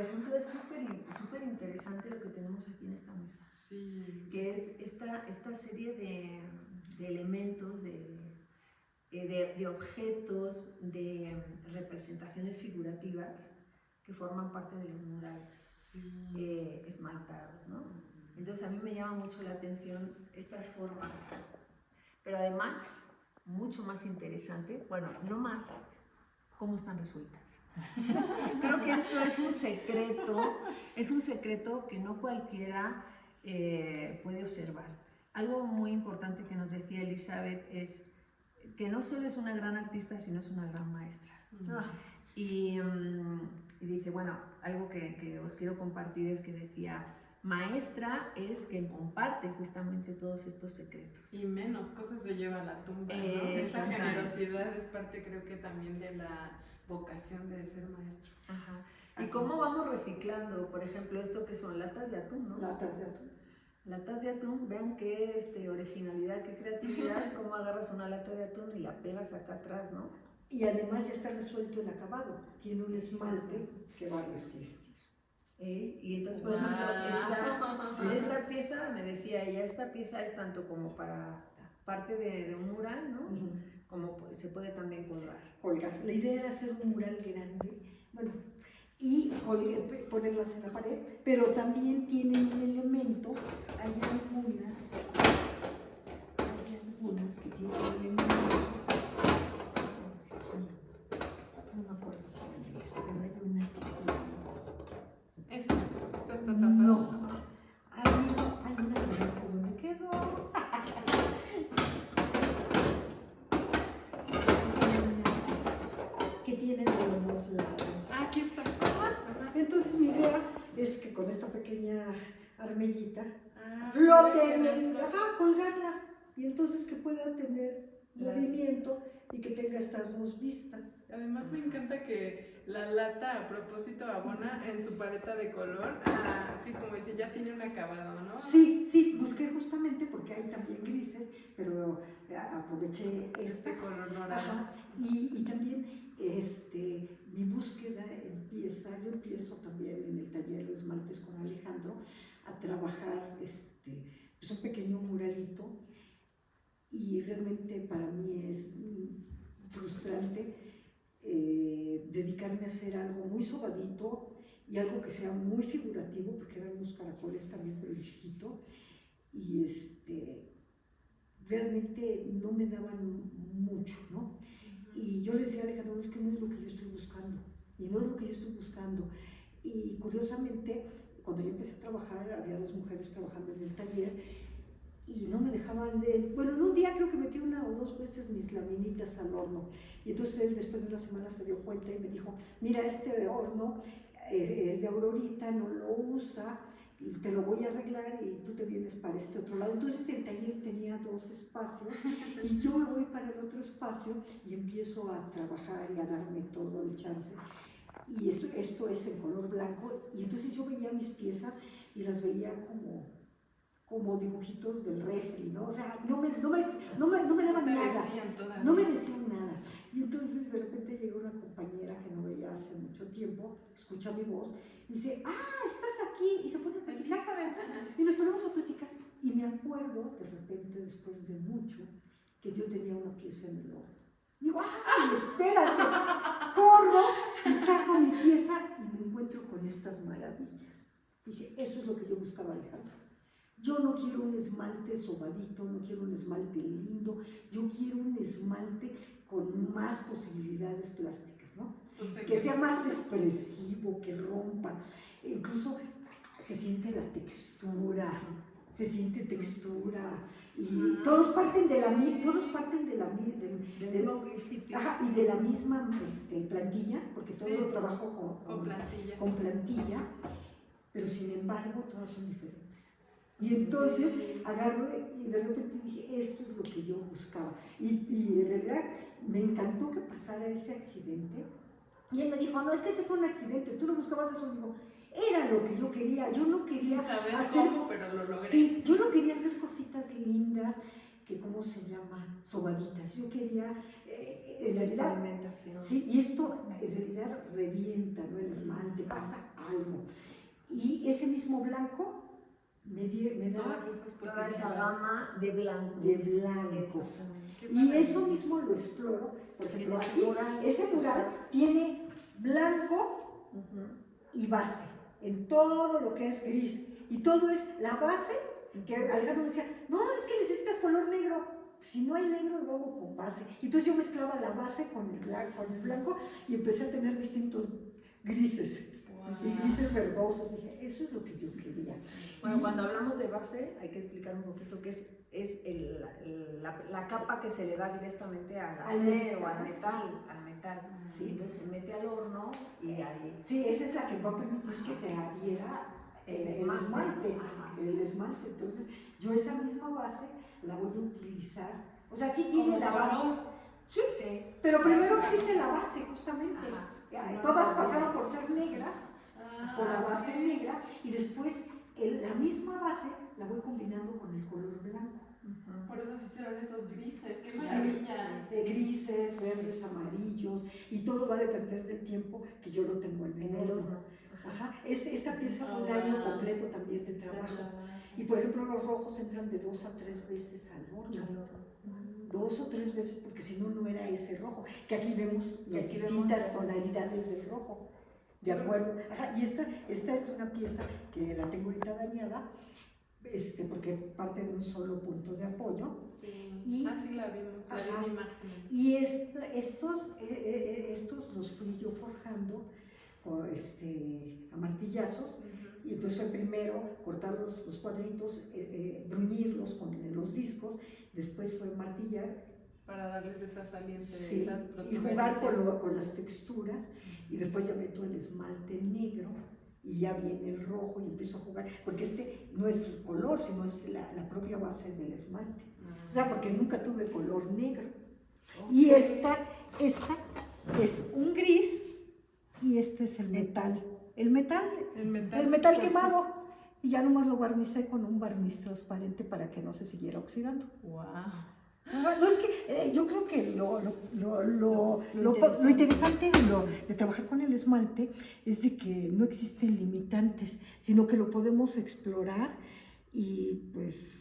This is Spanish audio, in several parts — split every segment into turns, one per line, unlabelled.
ejemplo, es súper interesante lo que tenemos aquí en esta mesa.
Sí.
Que es esta serie de elementos, de objetos, de representaciones figurativas que forman parte de los murales esmaltados, ¿no? Entonces a mí me llama mucho la atención estas formas, pero además, mucho más interesante, bueno, no más, cómo están resueltas. Creo que esto es un secreto que no cualquiera puede observar. Algo muy importante que nos decía Elizabeth es que no solo es una gran artista, sino es una gran maestra. Y dice, bueno, algo que os quiero compartir es que decía, maestra es quien comparte justamente todos estos secretos.
Y menos cosas se lleva a la tumba, ¿no? Esa generosidad es parte, creo que también de la vocación de ser maestro.
Ajá. ¿Y cómo vamos reciclando? Por ejemplo, esto que son latas de atún, ¿no?
Latas de atún.
Latas de atún, vean qué originalidad, qué creatividad, cómo agarras una lata de atún y la pegas acá atrás, ¿no?
Y además ya está resuelto el acabado, tiene un esmalte que va a resistir.
Y entonces, por ejemplo, esta pieza, me decía ella, esta pieza es tanto como para parte de un mural, ¿no? Como se puede también colgar.
La idea era hacer un mural grande, bueno, y ponerlas en la pared, pero también tiene un elemento, hay algunas que tienen un elemento, no me acuerdo cuál es, pero hay una que
esta está tapada.
no, hay una que no sé dónde quedó. Que tiene de los dos lados.
Aquí está.
Entonces mi idea es que con esta pequeña armellita flote en el, colgarla, y entonces que pueda tener movimiento y que tenga estas dos vistas.
Además me encanta que la lata, a propósito, abona en su paleta de color, así como dice, ya tiene un acabado, ¿no?
Sí, busqué justamente porque hay también grises, pero aproveché
este color dorado.
Ajá, y también mi búsqueda yo empiezo también en el taller de esmaltes con Alejandro a trabajar pues un pequeño muralito, y realmente para mí es frustrante dedicarme a hacer algo muy sobadito y algo que sea muy figurativo, porque eran unos caracoles también, pero chiquito, y realmente no me daban mucho, ¿no? Y yo le decía a Alejandro, es que no es lo que yo estoy buscando, y no es lo que yo estoy buscando. Y curiosamente, cuando yo empecé a trabajar, había dos mujeres trabajando en el taller, y no me dejaban leer. Bueno, en un día creo que metí una o dos veces mis laminitas al horno, y entonces él después de una semana se dio cuenta y me dijo, mira, este horno es de Aurorita, no lo usa, te lo voy a arreglar y tú te vienes para este otro lado. Entonces el taller tenía dos espacios y yo me voy para el otro espacio y empiezo a trabajar y a darme todo el chance. Y esto es en color blanco, y entonces yo veía mis piezas y las veía como dibujitos del refri, ¿no? O sea, no me daban nada, no me decían nada. Y entonces de repente llegó una compañera que no veía hace mucho tiempo, escucha mi voz, y dice, estás aquí, y se pone a platicar, y nos ponemos a platicar. Y me acuerdo, de repente, después de mucho, que yo tenía una pieza en el horno. Digo, espérate, corro y saco mi pieza y me encuentro con estas maravillas. Dije, eso es lo que yo buscaba, Alejandro. Yo no quiero un esmalte sobadito, no quiero un esmalte lindo, yo quiero un esmalte con más posibilidades plásticas, ¿no? Que sea más expresivo, que rompa, incluso se siente la textura, y todos parten de la misma plantilla, porque todo lo trabajo con plantilla, pero sin embargo todas son diferentes. Y entonces agarro y de repente dije, esto es lo que yo buscaba. Y en realidad me encantó que pasara ese accidente. Y él me dijo, no, es que ese fue un accidente, tú no buscabas eso. Digo, era lo que yo quería, yo no quería
hacer
cómo,
pero lo logré.
Sí, yo no quería hacer cositas lindas, que ¿cómo se llama? Sobaditas. Yo quería, en realidad,
Experimentación.
sí, y esto en realidad revienta, ¿no? El esmalte, pasa algo. Y ese mismo blanco me da
Todas esas
Toda esa
posibilidades.
gama de blancos.
de blancos.
Exactamente.
Qué
Y
maravilla.
eso mismo lo exploro. Por ejemplo,
En este
aquí,
mural.
ese mural tiene blanco
Ujú.
y base, en todo lo que es gris. Y todo es la base, que Alejandro me decía, no, es que necesitas color negro. Si no hay negro, lo hago con base. Entonces yo mezclaba la base con el blanco y empecé a tener distintos grises.
Wow.
Y grises verdosos. Dije, eso es lo que yo quería.
Bueno,
Y-
cuando hablamos de base, hay que explicar un poquito qué es la capa que se le da directamente al
Al
acero,
metal.
al metal.
Sí.
Entonces se mete al horno y ahí.
Sí, esa es la que va a permitir que se adhiera el esmalte.
Ajá.
El esmalte. Entonces, yo esa misma base la voy a utilizar. O sea, sí tiene
Como
la base.
color.
Sí,
Sí.
pero primero existe la base, justamente.
Ajá.
Ay,
Sí, no,
todas
no,
pasaron
no.
por ser negras,
Ah,
por la base
ok.
negra, y después la misma base la voy combinando con el color blanco.
Ujú.
Por eso se hicieron esos grises. Qué
Sí,
maravilla.
de grises, verdes, amarillos, y todo va a depender del tiempo que yo lo tengo en
En
el
el
horno.
horno.
Ajá. Esta pieza fue un año completo también de trabajo. Y por ejemplo, los rojos entran de 2 a 3 veces al horno.
Al horno.
2 o 3 veces, porque si no, no era ese rojo. Que aquí vemos
Y
las
aquí
distintas
vemos-
tonalidades del rojo. ¿De acuerdo? Ajá. Y esta es una pieza que la tengo ahorita dañada, porque parte de un solo punto de apoyo.
Sí.
Y-
Así la vimos, la vi
Ajá.
en imágenes.
Y estos los fui yo forjando a martillazos.
Ujú.
Y entonces fue primero cortar los cuadritos, bruñirlos con los discos, después fue martillar,
Para darles esa saliente,
sí,
esa
y jugar
protuberancia.
con las texturas, y después ya meto el esmalte negro, y ya viene el rojo y empiezo a jugar, porque no es el color, sino es la propia base del esmalte. O sea, porque nunca tuve color negro. Y esta es un gris, y este es el metal. El metal
El metal,
el metal
entonces-
quemado, y ya nomás lo barnicé con un barniz transparente para que no se siguiera oxidando.
Wow.
No, es que yo creo que lo
interesante.
interesante de trabajar con el esmalte es de que no existen limitantes, sino que lo podemos explorar y pues...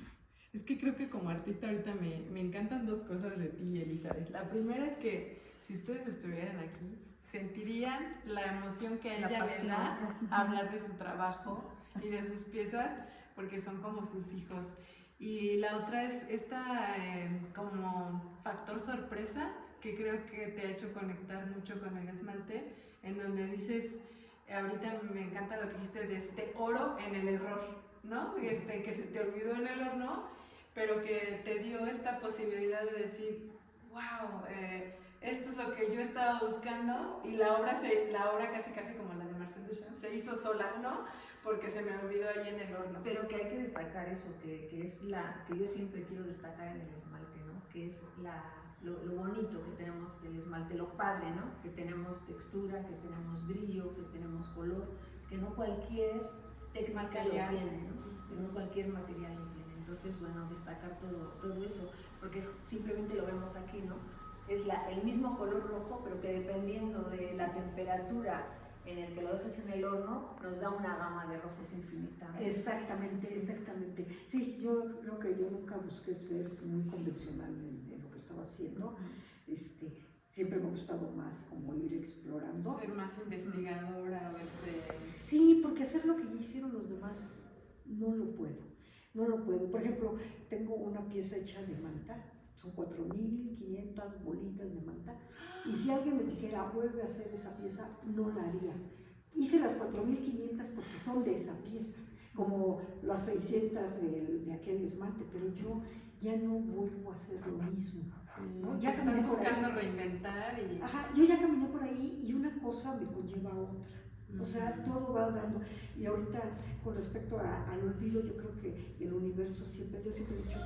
Es que creo que como artista ahorita me encantan dos cosas de ti, Elizabeth. La primera es que si ustedes estuvieran aquí, sentirían la emoción que a
La
ella le
pasión.
da hablar de su trabajo y de sus piezas, porque son como sus hijos. Y la otra es esta como factor sorpresa que creo que te ha hecho conectar mucho con el esmalte, en donde dices, ahorita me encanta lo que dijiste de este oro en el error, ¿no? Que se te olvidó en el horno, pero que te dio esta posibilidad de decir, wow, esto es lo que yo estaba buscando, y la obra casi como la de Marcel Duchamp se hizo sola, ¿no? Porque se me olvidó ahí en el horno.
Pero que hay que destacar eso, que es que yo siempre quiero destacar en el esmalte, ¿no? Que es lo bonito que tenemos del esmalte, lo padre, ¿no? Que tenemos textura, que tenemos brillo, que tenemos color, que no cualquier técnica
Material.
lo tiene, ¿no? Que no cualquier material lo tiene. Entonces, bueno, destacar todo eso, porque simplemente lo vemos aquí, ¿no? Es el mismo color rojo, pero que dependiendo de la temperatura en el que lo dejes en el horno, nos da una gama de rojos infinita.
Exactamente. Sí, yo creo que yo nunca busqué ser muy convencional en lo que estaba haciendo. Siempre me ha gustado más como ir explorando.
Ser más investigadora o
Sí, porque hacer lo que ya hicieron los demás no lo puedo. Por ejemplo, tengo una pieza hecha de manta, son 4.500 bolitas de manta, y si alguien me dijera, vuelve a hacer esa pieza, no la haría. Hice las 4.500 porque son de esa pieza, como las 600 de aquel esmalte, pero yo ya no vuelvo a hacer lo mismo. ¿no? Ya
Estás
caminé por
buscando
ahí.
reinventar y...
Ajá, yo ya caminé por ahí y una cosa me conlleva a otra. O sea, todo va dando. Y ahorita, con respecto al olvido, yo creo que el universo siempre, yo siempre he dicho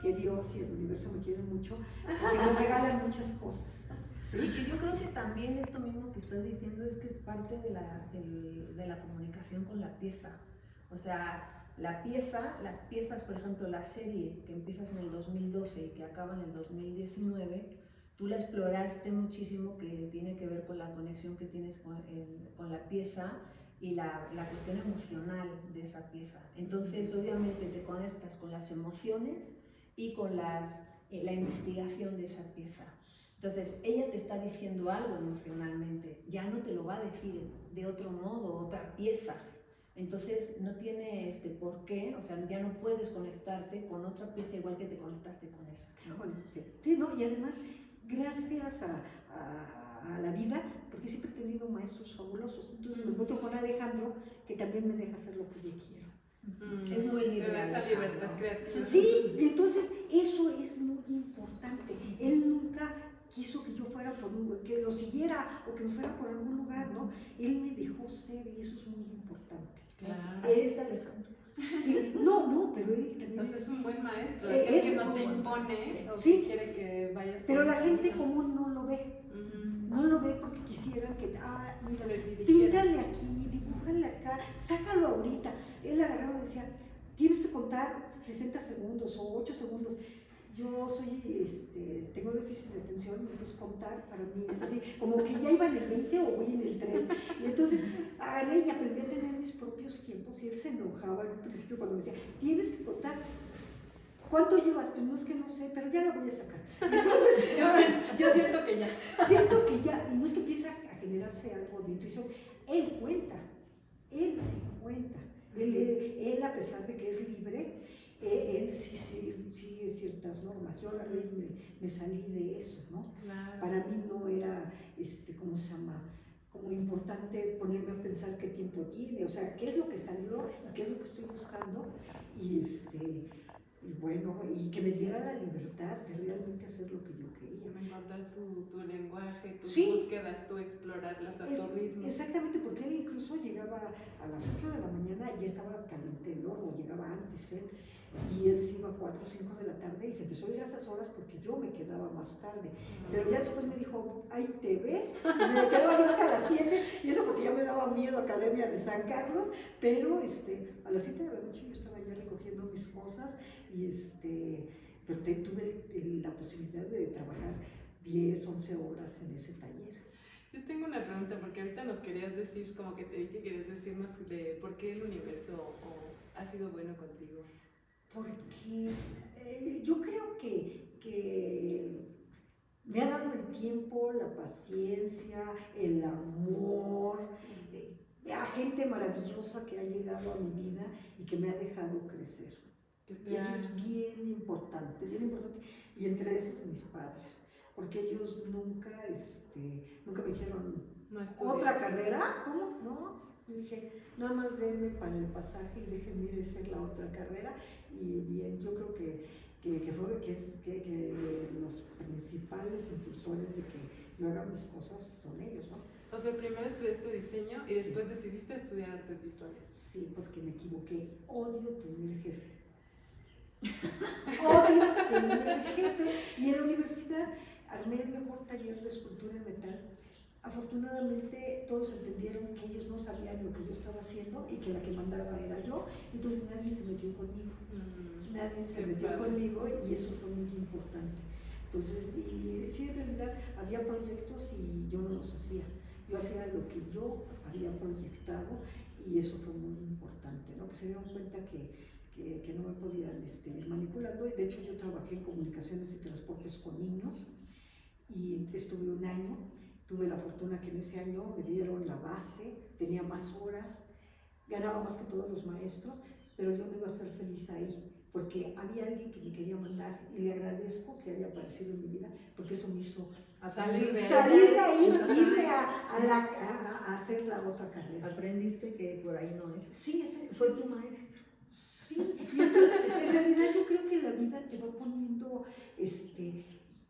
que Dios y el universo me quieren mucho, porque me regalan muchas cosas.
Sí, que yo creo que también esto mismo que estás diciendo es que es parte de la comunicación con la pieza. O sea, las piezas, por ejemplo, la serie que empiezas en el 2012 y que acaba en el 2019, tú la exploraste muchísimo, que tiene que ver con la conexión que tienes con la pieza y la cuestión emocional de esa pieza. Entonces, obviamente, te conectas con las emociones y con la investigación de esa pieza. Entonces, ella te está diciendo algo emocionalmente, ya no te lo va a decir de otro modo, otra pieza. Entonces, no tiene por qué, o sea, ya no puedes conectarte con otra pieza igual que te conectaste con esa, ¿no?
Bueno, sí, ¿no? Y además, gracias a la vida, porque siempre he tenido maestros fabulosos. Entonces me encuentro con Alejandro, que también me deja hacer lo que yo quiero.
Es muy libre.
Te da esa libertad creativa.
Sí, y entonces eso es muy importante. Él nunca quiso que yo fuera que lo siguiera o que me fuera por algún lugar, ¿no? Él me dejó ser y eso es muy importante.
Claro.
Así es Alejandro.
Sí, no, pero él también.
Entonces es un buen maestro,
Es
es que no
un
te
buen
impone o
sí,
que quiere que vayas.
pero la gente
camino.
común no lo ve. No lo ve porque quisieran que, mira,
Les dirigiera.
píntale aquí, dibújale acá, sácalo ahorita. Él agarraba y decía, tienes que contar 60 segundos o 8 segundos. Yo tengo déficit de atención, entonces contar para mí es así, como que ya iba en el 20 o voy en el 3. Y entonces agarré y aprendí a tener mis propios tiempos y él se enojaba en un principio cuando me decía, tienes que contar. ¿Cuánto llevas? Pues no es que no sé, pero ya lo voy a sacar. Entonces,
yo siento que ya.
siento que ya, y no es que empieza a generarse algo de intuición, él cuenta, él sí cuenta. Él a pesar de que es libre, él sí sigue ciertas normas. Yo agarré y me salí de eso, ¿no?
Claro.
Para mí no era, ¿cómo se llama? Como importante ponerme a pensar qué tiempo tiene, o sea, qué es lo que salió y qué es lo que estoy buscando. Y bueno, y que me diera la libertad de realmente hacer lo que yo quería.
Encontrar tu lenguaje, tus
Sí.
búsquedas, tú explorarlas a tu ritmo.
Exactamente, porque él incluso llegaba a las 8 de la mañana y ya estaba caliente el horno, llegaba antes él, y él se iba a 4 o 5 de la tarde y se empezó a ir a esas horas porque yo me quedaba más tarde. Pero ya después me dijo, ahí te ves, y me quedaba yo hasta las 7, y eso porque ya me daba miedo Academia de San Carlos, pero a las 7 de la noche yo estaba ya recogiendo mis cosas y pero tuve la posibilidad de trabajar 10, 11 horas en ese taller.
Yo tengo una pregunta, porque ahorita nos querías decir, como que te vi que querías decirnos de por qué el universo ha sido bueno contigo.
Porque yo creo que me ha dado el tiempo, la paciencia, el amor, a gente maravillosa que ha llegado a mi vida y que me ha dejado crecer. Y eso es bien importante, y entre esos mis padres, porque ellos nunca me dijeron,
No
¿otra carrera? ¿Cómo? No, dije, nada más denme para el pasaje y déjenme ir a hacer la otra carrera, y bien, yo creo que los principales impulsores de que yo haga mis cosas son ellos, ¿no?
O sea, primero estudiaste diseño y después decidiste estudiar artes visuales.
Sí, porque me equivoqué, odio tener jefe. Odio tener jefe. Y en la universidad armé el mejor taller de escultura en metal. Afortunadamente todos entendieron que ellos no sabían lo que yo estaba haciendo y que la que mandaba era yo, entonces nadie se metió conmigo. Nadie se metió conmigo y eso fue muy importante. Entonces, y sí, en realidad había proyectos y yo no los hacía. Yo hacía lo que yo había proyectado y eso fue muy importante, ¿no? Que se dieron cuenta que no me podían ir manipulando. Y de hecho yo trabajé en comunicaciones y transportes con niños y estuve un año. Tuve la fortuna que en ese año me dieron la base, tenía más horas, ganaba más que todos los maestros, pero yo no iba a ser feliz ahí, porque había alguien que me quería mandar y le agradezco que haya aparecido en mi vida, porque eso me hizo
salir de
ahí, irme a hacer la otra carrera.
Aprendiste que por ahí no es.
Sí,
fue tu maestro.
Sí, y entonces en realidad yo creo que la vida te va poniendo,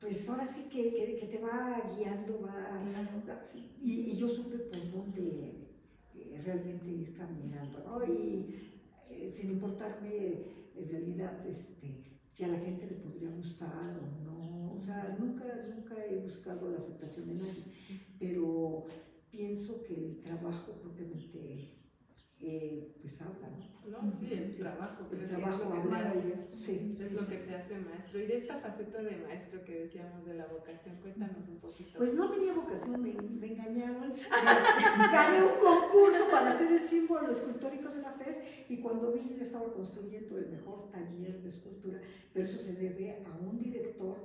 pues ahora sí que te va guiando, y yo supe por dónde realmente ir caminando, ¿no? Y sin importarme en realidad si a la gente le podría gustar o no, o sea, nunca he buscado la aceptación de nadie, pero pienso que el trabajo propiamente pues habla, ¿no?
No, sí, el trabajo.
El
creo que
trabajo
es lo que
habla,
te hace,
sí,
es lo que te hace maestro. Y de esta faceta de maestro que decíamos de la vocación, cuéntanos un poquito.
Pues no tenía vocación, me engañaron. Gané un concurso para hacer el símbolo escultórico de la FES y cuando vi yo estaba construyendo el mejor taller de escultura, pero eso se debe a un director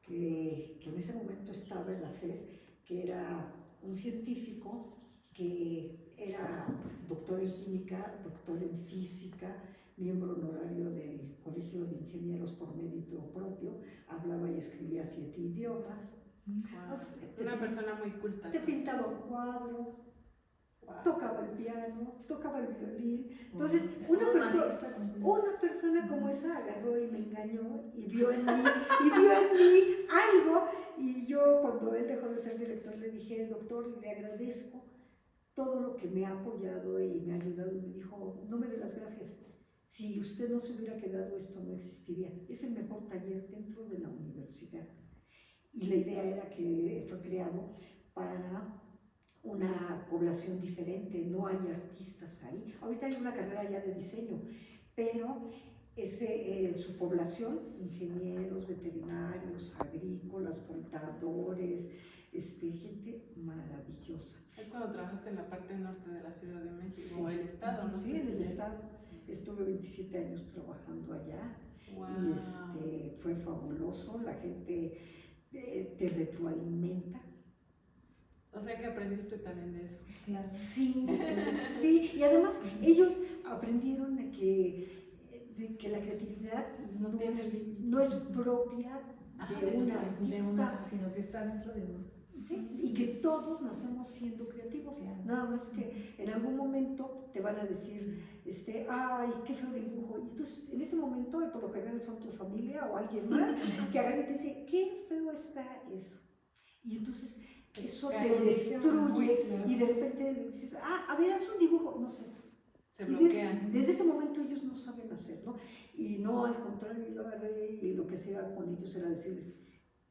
que en ese momento estaba en la FES, que era un científico que era doctor en química, doctor en física, miembro honorario del Colegio de Ingenieros por mérito propio, hablaba y escribía 7 idiomas.
Wow.
Te
Una
pin-
persona muy culta.
Te
pues.
pintaba un cuadro,
Wow.
tocaba el piano, tocaba el violín. Entonces,
Un
una
humanista completo.
persona como esa agarró y me engañó y vio en mí algo. Y yo, cuando él dejó de ser director, le dije, doctor, le agradezco todo lo que me ha apoyado y me ha ayudado. Y me dijo, no me dé las gracias. Si usted no se hubiera quedado, esto no existiría. Es el mejor taller dentro de la universidad. Y la idea era que fue creado para una población diferente, no hay artistas ahí. Ahorita hay una carrera ya de diseño, pero su población, ingenieros, veterinarios, agrícolas, contadores, gente maravillosa.
Es cuando trabajaste en la parte norte de la Ciudad de México,
Sí.
o el estado, ¿no?
Sí,
sé
en
si
el
ya-
estado.
Sí.
Estuve 27 años trabajando allá.
Wow.
Y fue fabuloso, la gente te retroalimenta.
O sea que aprendiste también de eso.
Claro.
Sí, sí, y además ellos aprendieron de que la creatividad
No tiene límite.
no es propia de un artista,
Sino que está dentro de uno.
¿sí? Y que todos nacemos siendo creativos.
Claro.
Nada más que en algún momento te van a decir, ay, qué feo dibujo. Y entonces, en ese momento, por lo general son tu familia o alguien más que agarra y te dice, qué feo está eso. Y entonces eso te destruye y de repente le dices, a ver, haz un dibujo, no sé.
Se
Y
bloquean.
desde ese momento ellos no saben hacer, ¿no? Y no, al contrario, yo agarré y lo que hacía con ellos era decirles,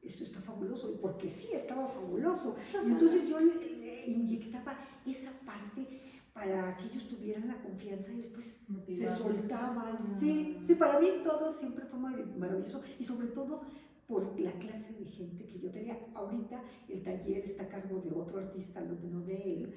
esto está fabuloso, y porque sí estaba fabuloso. Y entonces yo le inyectaba esa parte para que ellos tuvieran la confianza y después se soltaban. Sí, para mí todo siempre fue maravilloso y sobre todo por la clase de gente que yo tenía. Ahorita el taller está a cargo de otro artista, no de él,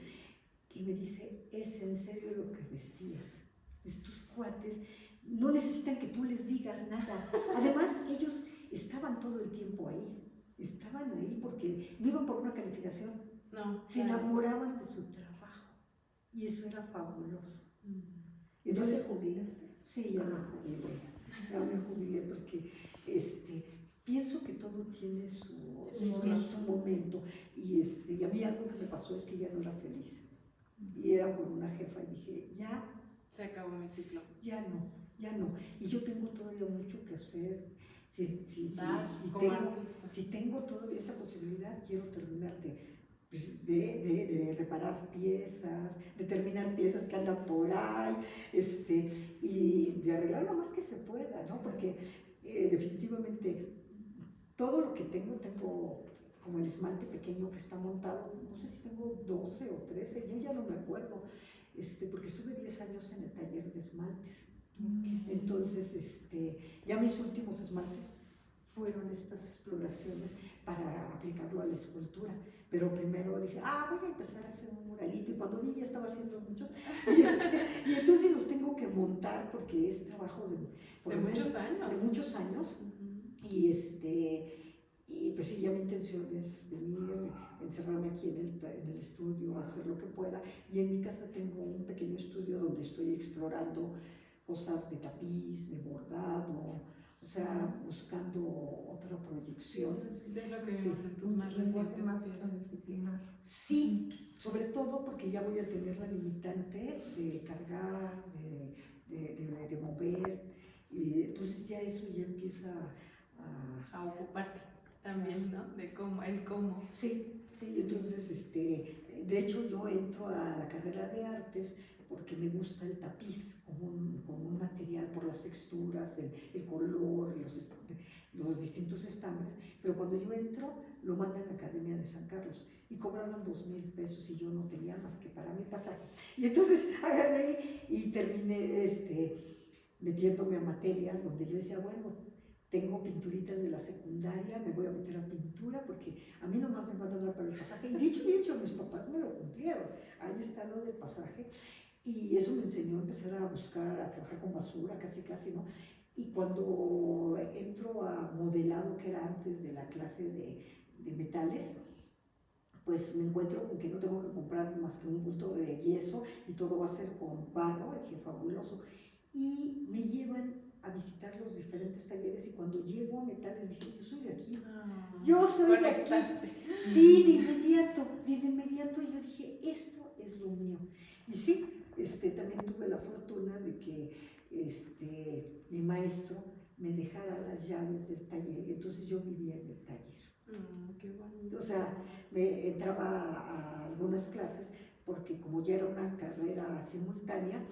y me dice, es en serio lo que decías, estos cuates no necesitan que tú les digas nada. Además, ellos estaban todo el tiempo ahí, estaban ahí porque no iban por una calificación,
No.
se enamoraban de su trabajo y eso era fabuloso.
¿Y tú te jubilaste?
Sí, ya me jubilé porque pienso que todo tiene su momento y a mí algo que me pasó es que ya no era feliz y era por una jefa y dije, ya
Se acabó mi ciclo.
ya no, y yo tengo todavía mucho que hacer.
Como artista.
Si tengo todavía esa posibilidad, quiero terminar de reparar piezas, de terminar piezas que andan por ahí, y de arreglar lo más que se pueda, ¿no? Porque definitivamente todo lo que tengo como el esmalte pequeño que está montado, no sé si tengo 12 o 13, yo ya no me acuerdo, porque estuve 10 años en el taller de esmaltes. Entonces, ya mis últimos esmaltes fueron estas exploraciones para aplicarlo a la escultura. Pero primero dije, voy a empezar a hacer un muralito. Y cuando vi ya estaba haciendo muchos. Y entonces los tengo que montar porque es trabajo
de muchos años.
De muchos años. Y pues sí, ya mi intención es venir, encerrarme aquí en el estudio, hacer lo que pueda. Y en mi casa tengo un pequeño estudio donde estoy explorando cosas de tapiz, de bordado, o sea, buscando otra proyección.
Es lo que vimos en tus más recientes
piezas.
Sí, sobre todo porque ya voy a tener la limitante de cargar, de mover, y entonces ya eso ya empieza
a ocuparte también, ¿no? De cómo, el cómo.
Sí, entonces, de hecho yo entro a la carrera de artes porque me gusta el tapiz como un material por las texturas, el color, los distintos estambres, pero cuando yo entro lo mandan a la Academia de San Carlos y cobraban 2,000 pesos y yo no tenía más que para mi pasaje. Y entonces agarré y terminé metiéndome a materias donde yo decía, bueno, tengo pinturitas de la secundaria, me voy a meter a pintura porque a mí nomás me van a dar para el pasaje. Y dicho y hecho, mis papás me lo cumplieron. Ahí está lo del pasaje. Y eso me enseñó a empezar a buscar, a trabajar con basura, casi, ¿no? Y cuando entro a modelado, que era antes de la clase de metales, pues me encuentro con que no tengo que comprar más que un bulto de yeso y todo va a ser con barro, y qué fabuloso. Y me llevan a visitar los diferentes talleres y cuando llego a metales dije, yo soy de aquí, yo soy de aquí. Sí, de inmediato yo dije, esto es lo mío. Y sí, también tuve la fortuna de que mi maestro me dejara las llaves del taller, entonces yo vivía en el taller.
Qué bonito.
O sea, me entraba a algunas clases porque como ya era una carrera simultánea,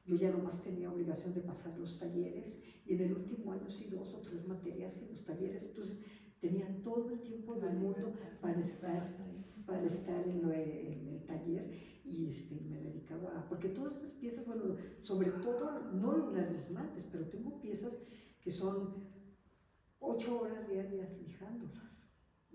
yo ya nomás tenía obligación de pasar los talleres y en el último año sí 2 o 3 materias en los talleres, entonces tenían todo el tiempo del mundo para estar en el taller y me dedicaba, porque todas estas piezas, bueno, sobre todo, no las de esmaltes, pero tengo piezas que son 8 horas diarias lijándolas.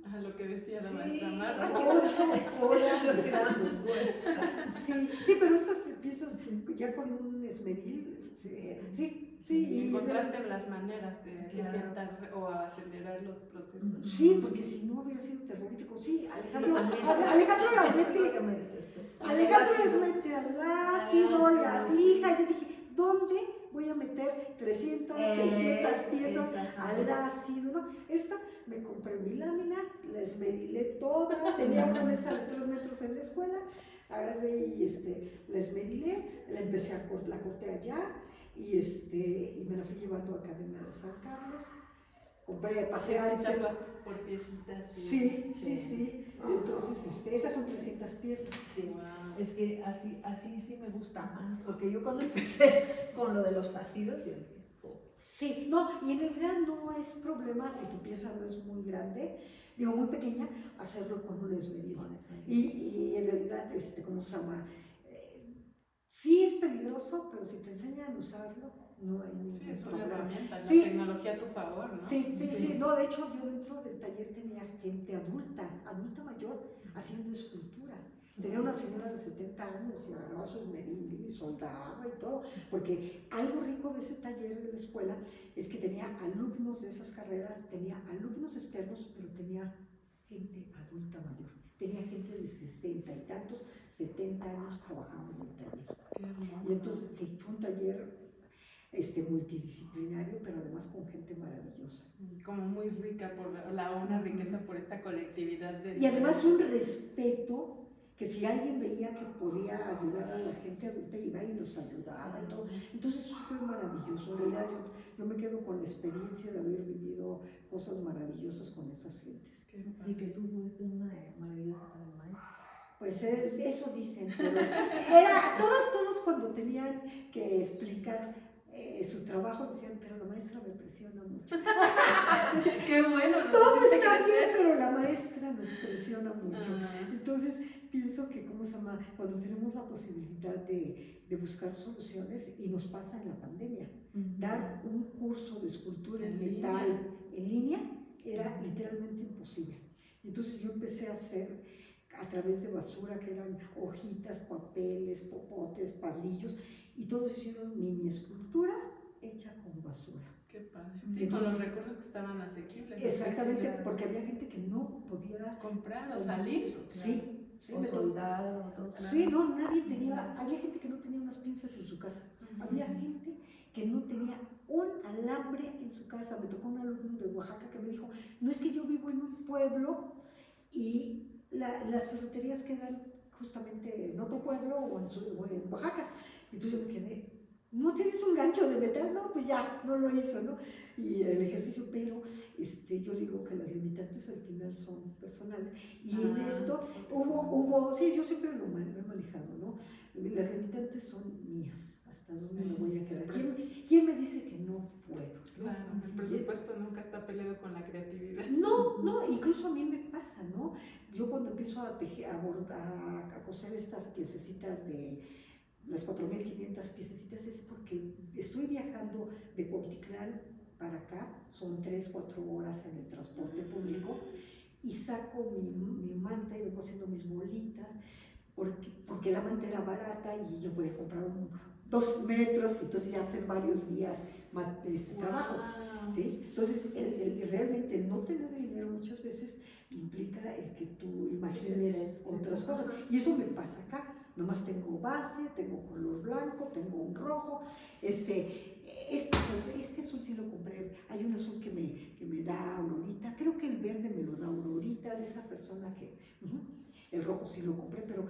A lo que decía la
Sí,
maestra Marra.
8 horas
Eso es lo que nos cuesta.
Sí, pero esas piezas ya con un esmeril, sí.
Y encontraste las maneras de eficientar o acelerar los procesos.
Sí, porque si no hubiera sido terrorífico. Sí, Alejandro les mete al ácido, las lija. Yo dije, ¿dónde voy a meter 300, 600 piezas al ácido? ¿No? Esta me compré mi lámina, la esmerilé toda, tenía una mesa de 3 metros en la escuela, agarré y la esmerilé, la corté allá y me la fui llevando a Academia de San Carlos. Pasé a
por piecitas.
Sí. Entonces, esas son 300 piezas.
Sí, wow. Es que así sí me gusta más, porque yo cuando empecé con lo de los ácidos, yo decía,
sí, no, y en realidad no es problema si tu pieza no es muy grande, muy pequeña, hacerlo con un esmeril. Y en realidad, ¿cómo se llama? Sí es peligroso, pero si te enseñan a usarlo, no hay ningún problema.
Sí, es una herramienta, la tecnología a tu favor, ¿no?
Sí. No, de hecho, yo dentro del taller tenía gente adulta mayor, haciendo escultura. Tenía una señora de 70 años y agarraba su esmeril y soldaba y todo, porque algo rico de ese taller de la escuela es que tenía alumnos de esas carreras, tenía alumnos externos, pero tenía gente adulta mayor. Tenía gente de 60 y tantos, 70 años trabajando en el taller. Y entonces sí, fue un taller multidisciplinario, pero además con gente maravillosa.
Sí, como muy rica, una riqueza por esta colectividad.
Y además un respeto, que si alguien veía que podía ayudar a la gente adulta, iba y los ayudaba y todo. Entonces eso fue maravilloso. En realidad yo me quedo con la experiencia de haber vivido cosas maravillosas con esas gentes.
Y que tú fuiste una maravillosa para el maestro.
Pues eso dicen, pero todos cuando tenían que explicar su trabajo decían, pero la maestra me presiona mucho.
Qué bueno.
Todo está bien, pero la maestra nos presiona mucho. Entonces pienso que, cuando tenemos la posibilidad de buscar soluciones, y nos pasa en la pandemia, dar un curso de escultura en metal en línea era literalmente imposible. Entonces yo empecé a hacer a través de basura, que eran hojitas, papeles, popotes, palillos, y todos hicieron mini escultura hecha con basura.
Qué padre. Sí, con los recursos que estaban asequibles.
Exactamente, porque había gente que no podía
comprar o salir.
Sí,
o soldar o todo.
Sí, no, nadie tenía, había gente que no tenía unas pinzas en su casa. Había gente que no tenía un alambre en su casa. Me tocó un alumno de Oaxaca que me dijo, no, es que yo vivo en un pueblo y las ferreterías quedan justamente en otro pueblo o en Oaxaca. Entonces yo me quedé, ¿no tienes un gancho de metal? No, pues ya, no lo hizo, ¿no? Y el ejercicio, pero yo digo que las limitantes al final son personales. Y en esto sí, yo siempre lo he manejado, ¿no? Las limitantes partes son mías, hasta dónde me voy a quedar.
Pues,
¿Quién me dice que no puedo?
claro, el presupuesto nunca está peleado con la creatividad.
No, incluso a mí me pasa, ¿no? Yo cuando empiezo a tejer, a coser estas piececitas de las 4.500 piececitas es porque estoy viajando de Cuautitlán para acá, son 3-4 horas en el transporte público, y saco mi manta y vengo haciendo mis bolitas, porque la manta era barata y yo podía comprar 2 metros, entonces ya hacer varios días trabajo, ¿sí? Entonces, realmente el no tener dinero muchas veces implica el que tú imagines otras cosas, y eso me pasa acá. Nomás tengo base, tengo color blanco, tengo un rojo, este azul sí lo compré, hay un azul que me da Aurorita, creo que el verde me lo da Aurorita, de esa persona que, el rojo sí lo compré, pero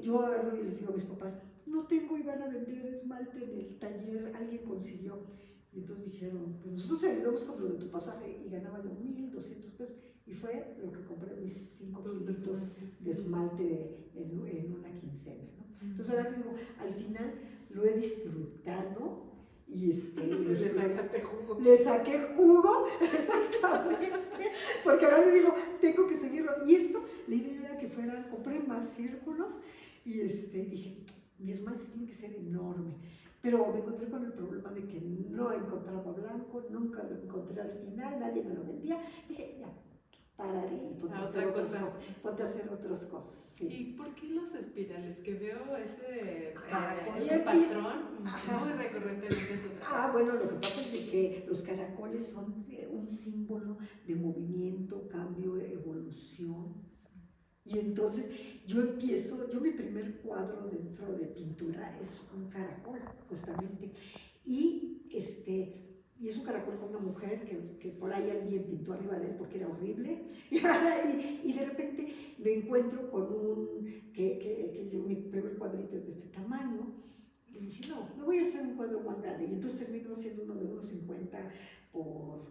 yo agarro y les digo a mis papás, no tengo y van a vender esmalte en el taller, alguien consiguió. Y entonces dijeron, pues nosotros ayudamos con lo de tu pasaje, y ganaba yo 1,200 pesos, y fue lo que compré mis 5 kilitos de esmalte en una quincena, ¿no? Entonces ahora digo, al final lo he disfrutado, y
le sacaste jugo.
Le saqué jugo, exactamente, porque ahora le digo, tengo que seguirlo. Y esto, la idea era que compré más círculos, y dije, mi esmalte tiene que ser enorme. Pero me encontré con el problema de que no encontraba blanco, nunca lo encontré al final, nadie me lo vendía. Dije, ya, párale y ponte a hacer otras cosas. Sí.
¿Y por qué los espirales? Que veo ese
patrón
muy recurrentemente en tu trabajo.
Bueno, lo que pasa es de que los caracoles son un símbolo de movimiento, cambio, evolución. Y entonces yo mi primer cuadro dentro de pintura es un caracol, justamente. Y es un caracol con una mujer que por ahí alguien pintó arriba de él porque era horrible. Y de repente me encuentro con mi primer cuadrito es de este tamaño. Y dije, no, me voy a hacer un cuadro más grande. Y entonces termino haciendo uno de 1,50 por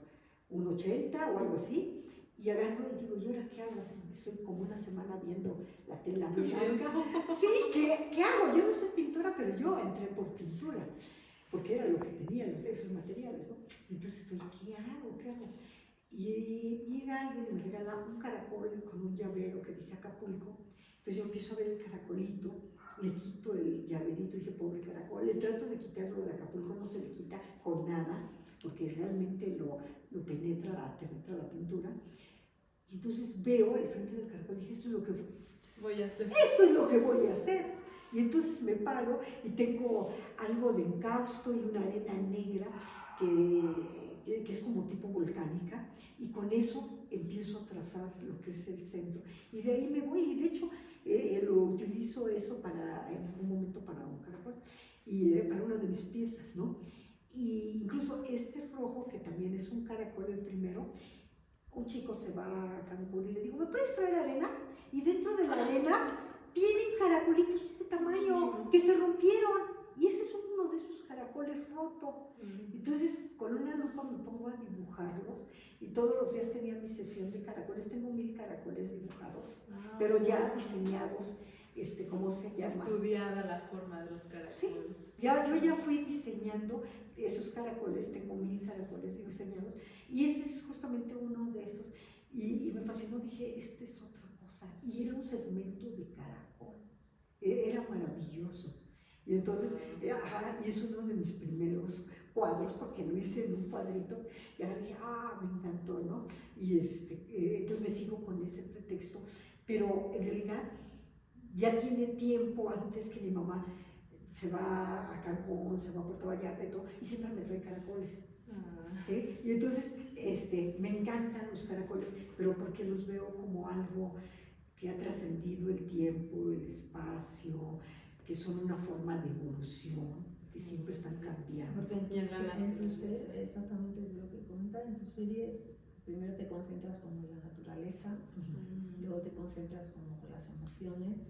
1,80 o algo así. Y agarro y digo, ¿y ahora qué hago? Estoy como una semana viendo la tela blanca. Sí, ¿qué hago? Yo no soy pintora, pero yo entré por pintura, porque era lo que tenía, esos materiales, ¿no? Entonces estoy, ¿qué hago? Y llega alguien y me regala un caracol con un llavero que dice Acapulco. Entonces yo empiezo a ver el caracolito, le quito el llaverito y dije, pobre caracol, le trato de quitarlo de Acapulco, no se le quita con nada, porque realmente lo penetra la pintura. Y entonces veo el frente del caracol y dije, esto es lo que
voy a hacer.
Esto es lo que voy a hacer. Y entonces me paro y tengo algo de encausto y una arena negra que es como tipo volcánica, y con eso empiezo a trazar lo que es el centro. Y de ahí me voy, y de hecho lo utilizo eso en algún momento para un caracol, y para una de mis piezas, ¿no? Y incluso este rojo, que también es un caracol el primero, un chico se va a Cancún y le digo, ¿me puedes traer arena? Y dentro de la arena tienen caracolitos de este tamaño que se rompieron, y ese es uno de esos caracoles roto. Entonces con una lupa me pongo a dibujarlos, y todos los días tenía mi sesión de caracoles. Tengo 1,000 caracoles dibujados, pero ya diseñados, ¿cómo se llama?
Estudiada la forma de los caracoles.
Sí, yo ya fui diseñando esos caracoles, tengo 1,000 caracoles diseñados, y ese es justamente uno de esos, y me fascinó, dije, esta es otra cosa, y era un segmento de caracol, era maravilloso. Y entonces, y es uno de mis primeros cuadros, porque lo hice en un cuadrito, y ahora dije, me encantó, ¿no? Y entonces me sigo con ese pretexto, pero en realidad ya tiene tiempo antes que mi mamá se va a Cancún, se va a Puerto Vallarta y todo, y siempre me trae caracoles. ¿Sí? Y entonces me encantan los caracoles, pero porque los veo como algo que ha trascendido el tiempo, el espacio, que son una forma de evolución, que siempre están cambiando.
Porque exactamente lo que comenta, en tus series, primero te concentras como en la naturaleza, luego te concentras como con las emociones,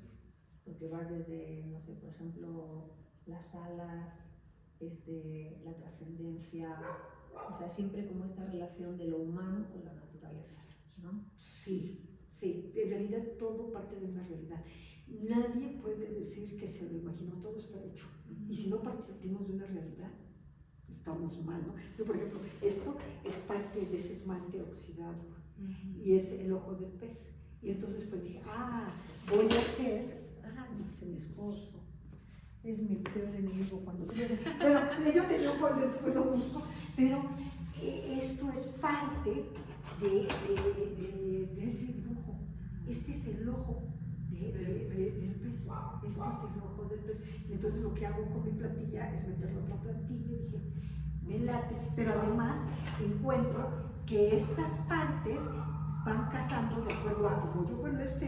porque vas desde, no sé, por ejemplo, las alas, la trascendencia, o sea, siempre como esta relación de lo humano con la naturaleza, ¿no?
Sí, en realidad todo parte de una realidad. Nadie puede decir que se lo imaginó, todo está hecho. Y si no partimos de una realidad, estamos mal, ¿no? Yo, por ejemplo, esto es parte de ese esmalte oxidado y es el ojo del pez. Y entonces pues dije, voy a hacer, no es que mi esposo es mi peor enemigo cuando quiere. Pero yo tenía un folder, después lo busco, pero esto es parte de ese dibujo. Este es el ojo del pez. Este es el ojo del pez. Y entonces lo que hago con mi plantilla es meterle otra plantilla. Y dije, me late. Pero además encuentro que estas partes van casando de acuerdo a como yo. Bueno, este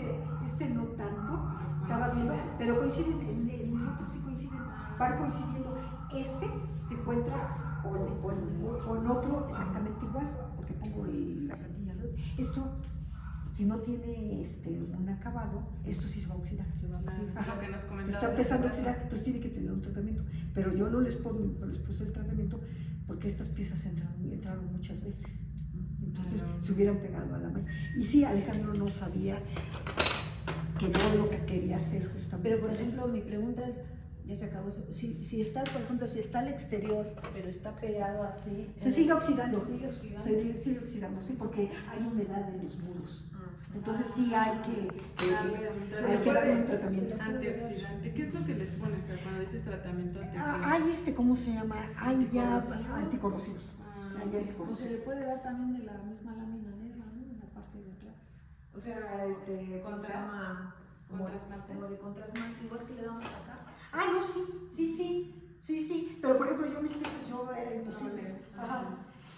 no tanto, estaba viendo, pero coinciden, en el otro sí coinciden, van coincidiendo. Este se encuentra con otro exactamente igual, porque pongo la plantilla, ¿no? Esto, si no tiene un acabado, esto sí se va a oxidar.
Lo que nos comentaste.
Está empezando a oxidar, entonces tiene que tener un tratamiento. Pero yo no les puse el tratamiento porque estas piezas entraron muchas veces. Entonces se hubieran pegado a la mano. Y sí, Alejandro no sabía que no lo que quería hacer justamente.
Pero por ejemplo, mi pregunta es, ya se acabó eso. Si está, por ejemplo, si está al exterior, pero está pegado así.
Se sigue oxidando.
Se sigue oxidando.
Se sigue oxidando, sí, porque hay humedad en los muros. Entonces sí hay que darle un tratamiento.
Antioxidante. ¿Qué es lo que les pones cuando dices tratamiento antioxidante?
Hay ¿cómo se llama? Hay ya anticorrosivos.
O se le puede dar también de la misma lámina negra, ¿no? En la parte de atrás. O sea, ¿cómo se llama? Como de contrasmante, igual que le damos acá.
No, sí. Pero por ejemplo, yo mis piezas era imposible.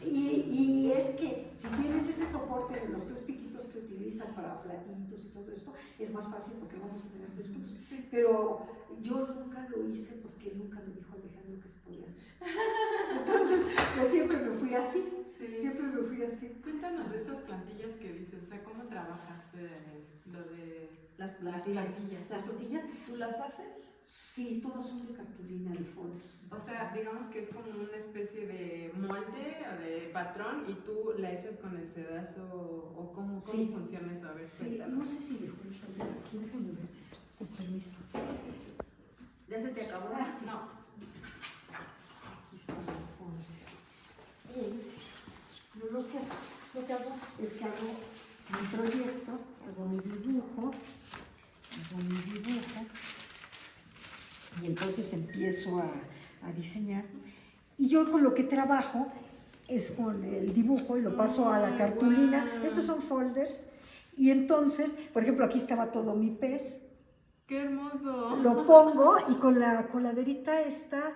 Y es que si tienes ese soporte de los 3 piquitos que utilizan para platitos y todo esto, es más fácil porque no vas a tener 3 puntos. Sí. Pero yo nunca lo hice porque nunca me dijo Alejandro que se podía hacer. Entonces, yo siempre me fui así. Sí. Siempre me fui así.
Cuéntanos de estas plantillas que dices, o sea, ¿cómo trabajas lo de
las plantillas?
Las plantillas,
¿tú las haces?
Sí, todas son de cartulina, de folders.
O sea, digamos que es como una especie de molde o de patrón y tú la echas con el sedazo o ¿cómo funciona eso? A ver, cuéntame.
No sé si dejó el folder aquí, déjame ver, con permiso.
¿Ya se te acabó?
Sí. No. Aquí está el folder. Lo que hago es que hago mi proyecto, hago mi dibujo, y entonces empiezo a diseñar. Y yo con lo que trabajo es con el dibujo y lo paso a la cartulina. Wow. Estos son folders. Y entonces, por ejemplo, aquí estaba todo mi pez.
¡Qué hermoso!
Lo pongo y con la coladerita esta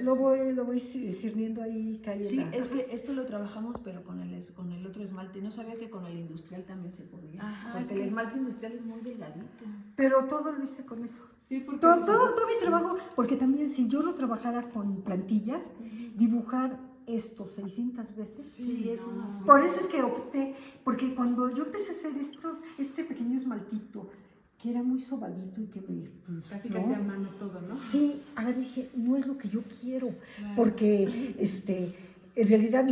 lo voy sirviendo ahí.
Sí, es que esto lo trabajamos, pero con el otro esmalte. No sabía que con el industrial también se podía. Porque el esmalte industrial es muy delgadito.
Pero todo lo hice con eso.
Sí, porque
todo mi trabajo, porque también si yo lo trabajara con plantillas, dibujar esto 600 veces.
Sí, es una...
Por eso es que opté, porque cuando yo empecé a hacer este pequeño esmaltito, que era muy sobadito y que me frustró.
Casi a mano todo, ¿no?
Sí, ahora dije, no es lo que yo quiero, porque en realidad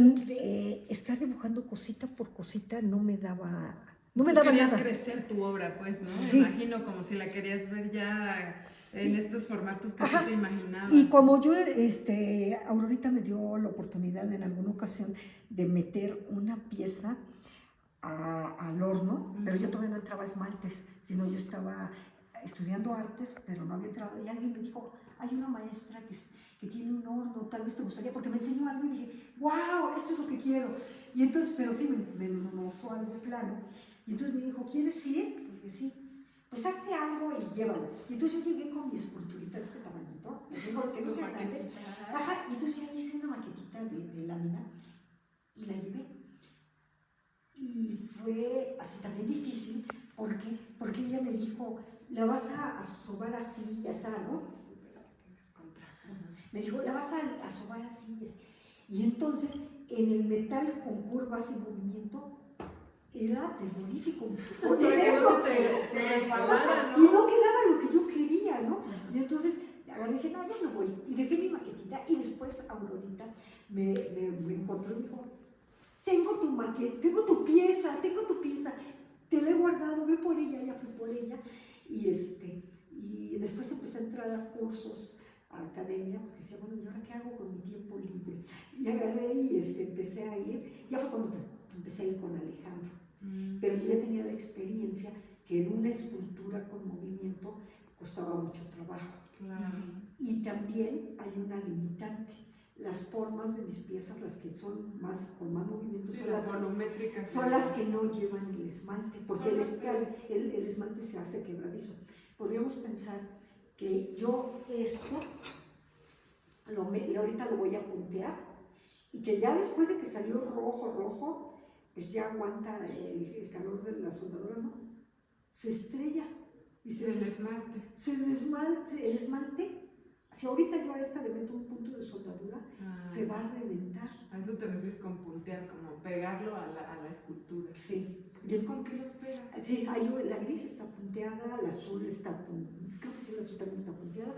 estar dibujando cosita por cosita no me daba
querías
nada.
Crecer tu obra, pues, ¿no?
Sí.
Me imagino como si la querías ver ya en estos formatos que tú te imaginabas.
Y como yo, Aurorita me dio la oportunidad en alguna ocasión de meter una pieza al horno, pero yo todavía no entraba a esmaltes, sino yo estaba estudiando artes, pero no había entrado. Y alguien me dijo, hay una maestra que tiene un horno, tal vez te gustaría, porque me enseñó algo y dije, wow, esto es lo que quiero. Y entonces, pero sí, me mostró algo plano. Y entonces me dijo, ¿quieres ir? Y dije, sí. Pues hazte algo y llévalo. Y entonces yo llegué con mi esculturita de este tamañito, me dijo que no sea grande. Y entonces ya hice una maquetita de lámina y la llevé. Y fue así también difícil, porque ella me dijo, la vas a sobar así, ya está, ¿no? Me dijo, la vas a sobar así. Y entonces, en el metal con curvas y movimiento, era terrorífico. Y no quedaba lo que yo quería, ¿no? Y entonces, dije, no, ya me voy. Y dejé mi maquetita, y después Aurorita me encontró y me dijo, tengo tu maqueta, tengo tu pieza, te la he guardado, ve por ella, ya fui por ella. Y después empecé a entrar a cursos academia, porque decía, bueno, ¿y ahora qué hago con mi tiempo libre? Y agarré y empecé a ir, ya fue cuando empecé a ir con Alejandro, pero yo ya tenía la experiencia que en una escultura con movimiento costaba mucho trabajo.
Claro.
Y también hay una limitante. Las formas de mis piezas, las que son más con más movimiento,
Sí,
son
las volumétricas.
son las que no llevan el esmalte, porque
Son
el esmalte se hace quebradizo. Podríamos pensar que yo esto, ahorita lo voy a puntear, y que ya después de que salió rojo, pues ya aguanta el calor de la soldadura, ¿no? Se estrella. Y
el esmalte.
El esmalte, si ahorita yo a esta le meto un punto de soldadura, se va a reventar.
A eso te refieres con puntear, como pegarlo a la escultura.
Sí.
¿Y es con qué los pegas?
Sí, la gris está punteada, la azul está punteada, creo que sí, la azul también está punteada,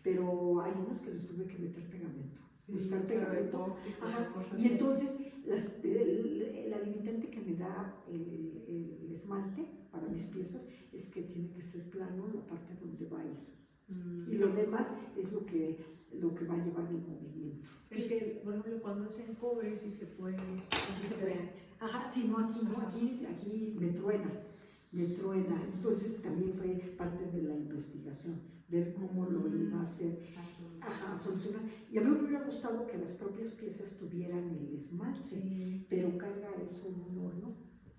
pero hay unas que les tuve que meter pegamento.
Sí,
Buscar pegamento. Y entonces, la limitante que me da el esmalte para mis piezas es que tiene que ser plano la parte donde va a ir. Y lo demás es lo que va a llevar el movimiento.
Es que, por ejemplo, cuando hacen cobre sí se puede.
Ajá, sí, no, aquí me truena. Entonces también fue parte de la investigación, ver cómo lo iba a hacer, a solucionar. Y a mí me hubiera gustado que las propias piezas tuvieran el esmalte,
Sí.
pero carga eso en un horno.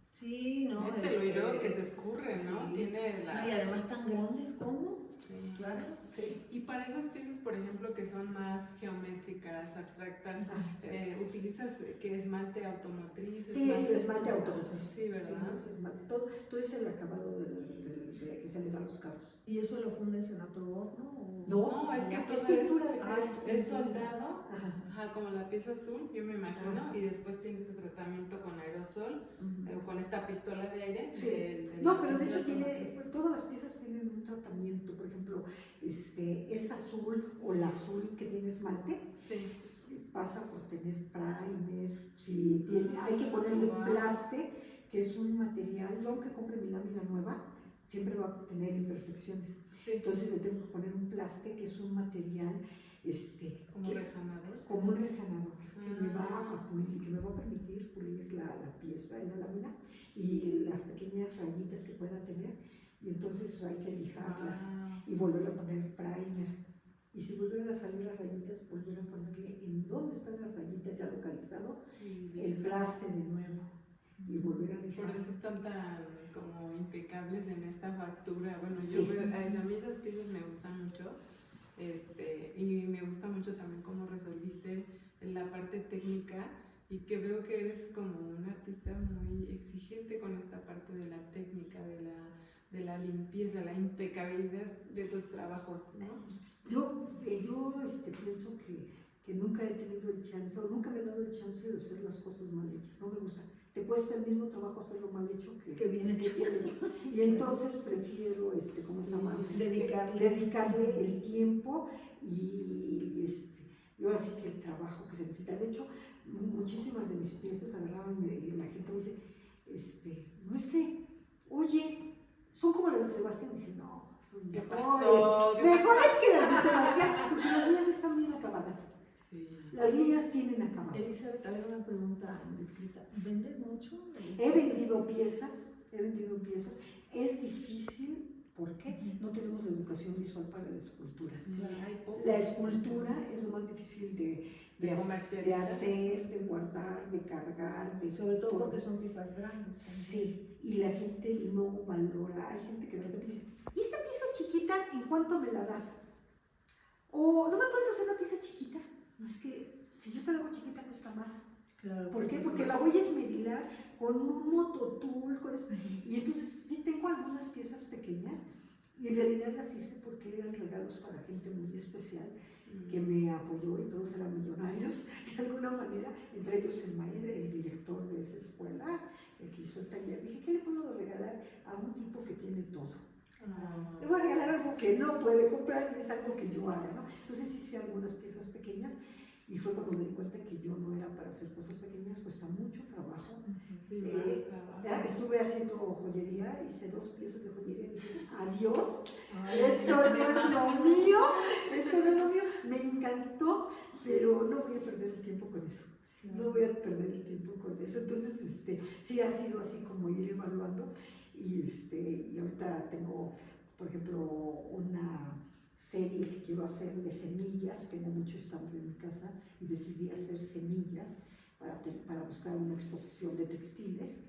Sí, ¿no?
Te lo diré que se escurre, ¿no?
Sí.
Tiene la...
No, y además tan grandes como.
Sí.
Claro. Sí.
Y para esas piezas, por ejemplo, que son más geométricas, abstractas, ¿utilizas qué esmalte automotriz?
Sí, es esmalte automotriz.
Sí, ¿verdad?
Sí, es esmalte. Todo es el acabado que se le da a los carros.
¿Y eso lo fundes en otro horno? ¿O?
No, es que
es
todo
pintura
es soldado,
Ajá.
como la pieza azul, yo me imagino, y después tienes este tratamiento con aerosol, con esta pistola de aire.
Sí. No, pero de hecho todas las piezas tienen un tratamiento. Por ejemplo, es azul o la azul que tiene esmalte, pasa por tener primer, hay que ponerle plaste, que es un material, yo aunque compre mi lámina nueva, siempre va a tener imperfecciones.
Sí.
Entonces le tengo que poner un plaste, que es un material
como resanador.
Como un resanador, que me va a pulir, que me va a permitir pulir la pieza en la lámina y las pequeñas rayitas que pueda tener. Y entonces hay que lijarlas y volver a poner primer. Y si vuelven a salir las rayitas, volver a ponerle en dónde están las rayitas ya localizado, el plaste de nuevo y volver a lijar.
Por eso están tan como impecables en esta factura. Bueno,
Sí.
a mí esas piezas me gustan mucho. Y me gusta mucho también cómo resolviste la parte técnica y que veo que eres como un artista muy exigente con esta parte de la técnica, de la limpieza, la impecabilidad de tus trabajos, ¿no?
Yo pienso que nunca he tenido el chance, o nunca me he dado el chance de hacer las cosas mal hechas, no me gusta. Te cuesta el mismo trabajo hacerlo mal hecho que
bien hecho.
Y entonces prefiero, ¿cómo se llama? Dedicarle el tiempo y ahora sí que el trabajo que se necesita. De hecho, muchísimas de mis piezas agarraban y la gente me dice, no es que, oye, son como las de Sebastián. Y dije, no, son
¿Qué
mejores.
pasó?
Mejores que las de Sebastián, porque las mías están bien acabadas.
Sí.
Las mías tienen acabado.
Elizabeth, a ver una pregunta indiscreta. ¿Vendes mucho?
He vendido piezas. Es difícil, ¿por qué? No tenemos la educación visual para la escultura. La escultura es lo más difícil de hacer, de guardar, de cargar.
Sobre todo porque son piezas grandes.
Sí, y la gente no valora. Hay gente que de repente dice, ¿y esta pieza chiquita en cuánto me la das? O ¿no me puedes hacer una pieza chiquita? No, es que si yo te la hago chiquita cuesta más.
Claro.
¿Por qué? Porque la voy a esmerilar con un mototool, con eso. Y entonces sí tengo algunas piezas pequeñas y en realidad las hice porque eran regalos para gente muy especial que me apoyó y todos eran millonarios de alguna manera, entre ellos el maestro, el director de esa escuela, el que hizo el taller. Dije, ¿qué le puedo regalar a un tipo que tiene todo? Le voy a regalar algo que no puede comprar y es algo que yo haga, ¿no? Entonces hice algunas piezas pequeñas y fue cuando me di cuenta que yo no era para hacer cosas pequeñas, cuesta mucho trabajo. Estuve haciendo joyería, hice 2 piezas de joyería y dije, adiós, esto no es lo mío, con eso. No voy a perder el tiempo con eso. Entonces, sí ha sido así como ir evaluando. Y ahorita tengo, por ejemplo, una serie que quiero hacer de semillas. Tengo mucho estambre en mi casa y decidí hacer semillas para buscar una exposición de textiles.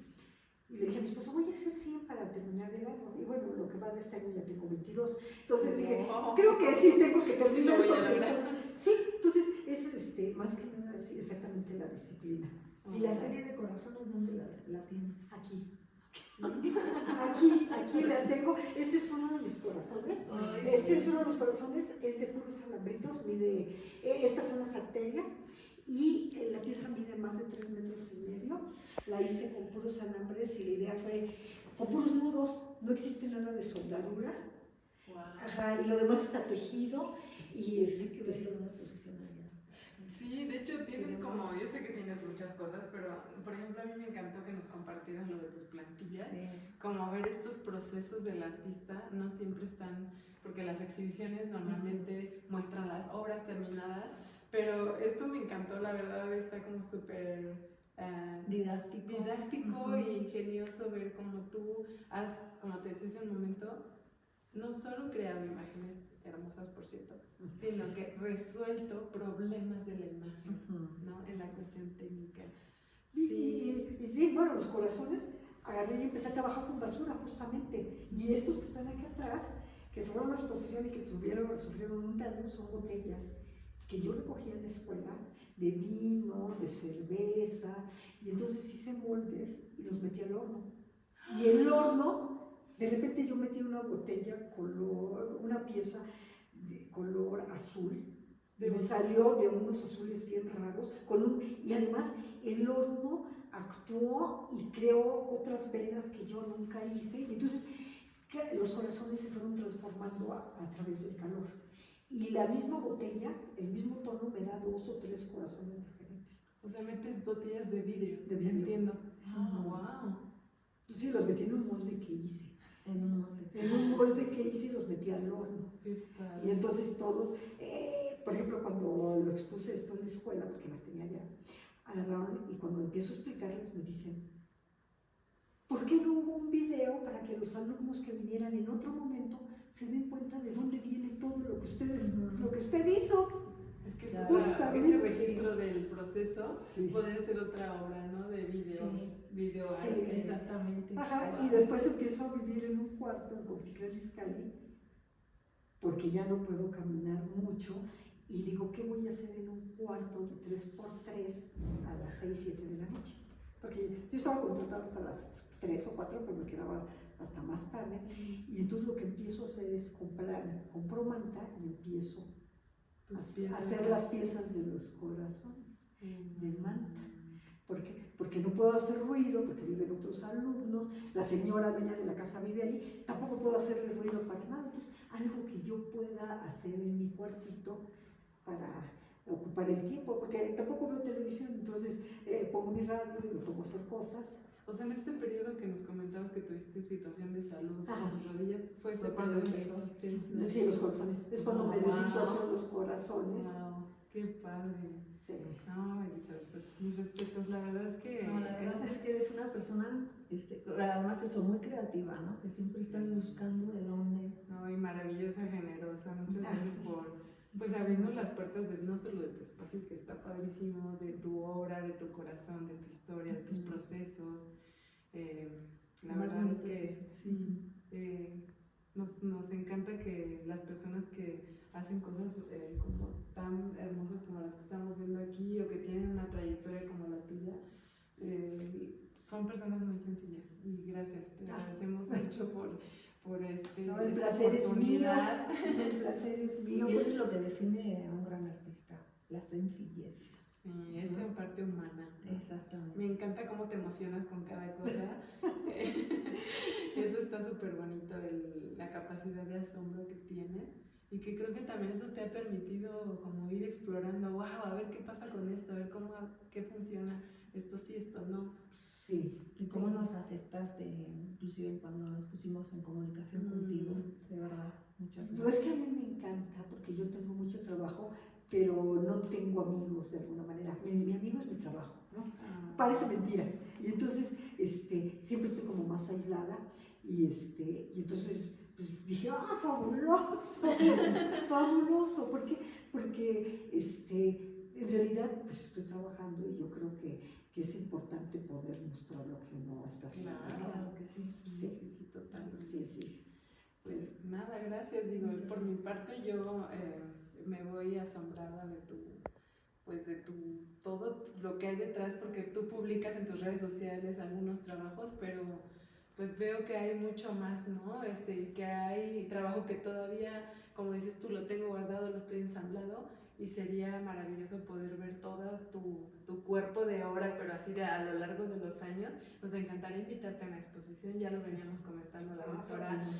Y le dije a mi esposo, voy a hacer 100 para terminar el año. Y bueno, lo que va de este año ya tengo 22. Entonces dije, creo que sí tengo que terminar con esto. Sí, entonces es más que nada sí, exactamente la disciplina.
¿Y la serie de corazones dónde la tienes?
Aquí. Aquí la tengo. Este es uno de mis corazones. Este es uno de los corazones, es de puros alambritos. Mide, estas son las arterias. Y la pieza mide más de 3,5 metros. La hice con puros alambres y la idea fue con puros nudos, no existe nada de soldadura.
Wow.
Ajá, y lo demás está tejido. Y
Hay que verlo en una exposición allá.
Sí, de hecho tienes como, yo sé que tienes muchas cosas, pero por ejemplo a mí me encantó que nos compartieras lo de tus plantillas,
Sí.
como ver estos procesos del artista, no siempre están, porque las exhibiciones normalmente muestran las obras terminadas, pero esto me encantó, la verdad, está como súper didáctico y ingenioso ver cómo tú has, como te decía hace un momento, no solo creado imágenes hermosas, por cierto, sino que resuelto problemas de la imagen, ¿no? En la cuestión técnica.
Sí. Y sí, bueno, los corazones, agarré y empecé a trabajar con basura justamente. Y estos que están aquí atrás, que se fueron a una exposición y que sufrieron un daño, son botellas que yo recogía en la escuela, de vino, de cerveza, y entonces hice moldes y los metí al horno. Y el horno, de repente yo metí una botella color, una pieza de color azul, me salió de unos azules bien raros, y además el horno actuó y creó otras venas que yo nunca hice, y entonces los corazones se fueron transformando a través del calor. Y la misma botella, el mismo tono me da 2 o 3 corazones diferentes.
O sea, metes botellas de vidrio.
De vidrio.
Entiendo.
Wow. Sí, los metí en un molde que hice.
En un molde.
En un molde que hice y los metí al horno.
Y
entonces todos, por ejemplo, cuando lo expuse esto en la escuela, porque las tenía ya, agarraron y cuando empiezo a explicarles me dicen, ¿por qué no hubo un video para que los alumnos que vinieran en otro momento se den cuenta de dónde viene todo lo que usted hizo?
Es que
justamente
ese registro del proceso
sí.
podría ser otra obra, ¿no? De video arte.
Exactamente.
Ajá, y después empiezo a vivir en un cuarto en Cuautitlán Izcalli, porque ya no puedo caminar mucho, y digo, ¿qué voy a hacer en un cuarto de 3x3 a las 6, 7 de la noche? Porque yo estaba contratada hasta las 3 o 4, pero me quedaba hasta más tarde, y entonces lo que empiezo a hacer es compro manta y empiezo a hacer las piezas de los corazones de manta. Porque no puedo hacer ruido, porque viven otros alumnos, la señora dueña de la casa vive ahí, tampoco puedo hacerle ruido para nada, entonces algo que yo pueda hacer en mi cuartito para ocupar el tiempo, porque tampoco veo televisión, entonces pongo mi radio y me pongo a hacer cosas.
O sea, en este periodo que nos comentabas que tuviste situación de salud
Ajá.
con tus rodillas, ¿fue este
cuando
periodo que
empezó?
exististe?
Sí, los corazones, es cuando me dedico a hacer los corazones.
Wow, qué padre.
Sí.
No, Elizabeth, pues mis respetos, la verdad es que...
No, la verdad es que eres una persona, además eso, muy creativa, ¿no? Que siempre estás buscando de dónde.
No, y maravillosa, generosa, muchas gracias por pues abrirnos las puertas de no solo de tu espacio, que está padrísimo, de tu obra, de tu corazón, de tu historia, de tus procesos. La
Más
verdad es
bonito
que
es eso.
sí, nos encanta que las personas que hacen cosas como tan hermosas como las que estamos viendo aquí o que tienen una trayectoria como la tuya, son personas muy sencillas y gracias, te agradecemos mucho por
No, el
esta
placer es mío,
oportunidad.
el placer es mío.
Y eso es lo que define a un gran artista, la sencillez.
Sí, es en parte humana.
Exactamente.
Me encanta cómo te emocionas con cada cosa. Eso está súper bonito, la capacidad de asombro que tienes y que creo que también eso te ha permitido como ir explorando, wow, a ver qué pasa con esto, a ver qué funciona, esto sí, esto no.
Sí.
Y cómo nos aceptaste, inclusive cuando nos pusimos en comunicación contigo, de verdad, muchas gracias.
Pues que a mí me encanta porque yo tengo mucho trabajo, pero no tengo amigos de alguna manera. Mi amigo es mi trabajo, ¿no? Parece mentira. Y entonces siempre estoy como más aislada y entonces pues dije, fabuloso, fabuloso. ¿Por qué? Porque en realidad pues estoy trabajando y yo creo que es importante poder mostrar lo que uno está haciendo.
Claro que sí,
Sí,
totalmente.
Sí.
Pues nada, gracias. Digo, por mi parte yo me voy asombrada de todo lo que hay detrás, porque tú publicas en tus redes sociales algunos trabajos, pero pues veo que hay mucho más, ¿no? Que hay trabajo que todavía, como dices tú, lo tengo guardado, lo estoy ensamblado, y sería maravilloso poder ver todo tu cuerpo de obra, pero así a lo largo de los años. Nos encantaría invitarte a una exposición, ya lo veníamos comentando la doctora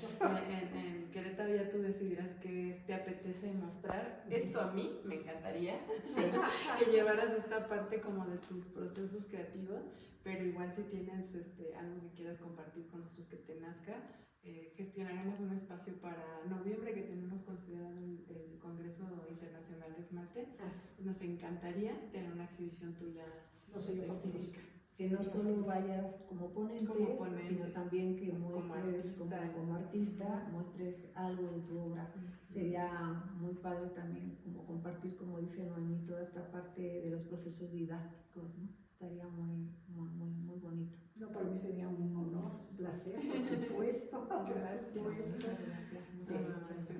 en Querétaro, ya tú decidirás qué te apetece mostrar. Esto a mí me encantaría, que llevaras esta parte como de tus procesos creativos, pero igual si tienes algo que quieras compartir con nosotros que te nazca, gestionaremos un espacio para noviembre que tenemos considerado el Congreso Internacional de Esmalte. Nos encantaría tener una exhibición tuya física.
Que no solo vayas como ponente, sino también que muestres como artista, muestres algo de tu obra. Sería muy padre también como compartir, como dice Noemí, toda esta parte de los procesos didácticos, ¿no? Estaría muy bonito.
No, para mí sería un honor, un placer, por supuesto.
Gracias.
Muchas gracias.